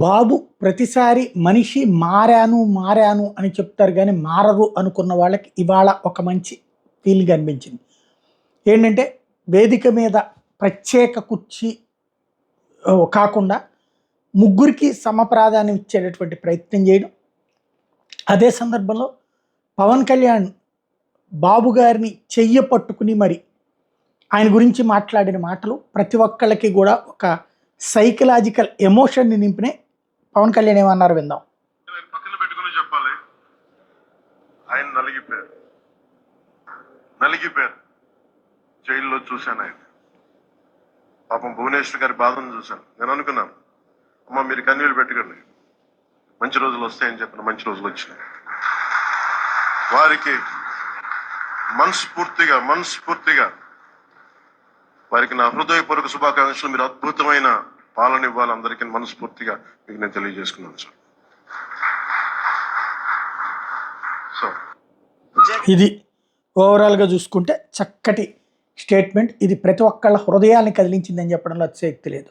బాబు ప్రతిసారి మనిషి మారాను మారాను అని చెప్తారు కానీ మారరు అనుకున్న వాళ్ళకి ఇవాళ ఒక మంచి ఫీలింగ్ అనిపించింది. ఏంటంటే వేదిక మీద ప్రత్యేక కుర్చీ కాకుండా ముగ్గురికి సమప్రాధాన్యం ఇచ్చేటటువంటి ప్రయత్నం చేయడం. అదే సందర్భంలో పవన్ కళ్యాణ్ బాబు గారిని చెయ్య పట్టుకుని మరి ఆయన గురించి మాట్లాడిన మాటలు ప్రతి ఒక్కళ్ళకి కూడా ఒక సైకలాజికల్ ఎమోషన్ని నింపినే. పవన్ కళ్యాణ్ ఏమన్నారు విందాం. పక్కన పెట్టుకుని చెప్పాలి, ఆయన నలిగిపోయారు. జైల్లో చూశాను ఆయన. పాపం భువనేశ్వర్ గారి బాధను చూశాను. నేను అనుకున్నాను, అమ్మ మీరు కన్నీళ్ళు పెట్టుకోండి, మంచి రోజులు వస్తాయని చెప్పిన మంచి రోజులు వచ్చినాయి. వారికి మనస్ఫూర్తిగా వారికి నా హృదయపూర్వక శుభాకాంక్షలు. మీరు అద్భుతమైన పాలన ఇవ్వాలి అందరికీ మనస్ఫూర్తిగా మీకు నేను తెలియజేసుకున్నాను సార్. ఇది ఓవరాల్గా చూసుకుంటే చక్కటి స్టేట్మెంట్. ఇది ప్రతి ఒక్కళ్ళ హృదయాన్ని కదిలించిందని చెప్పడంలో అతిశయోక్తి లేదు.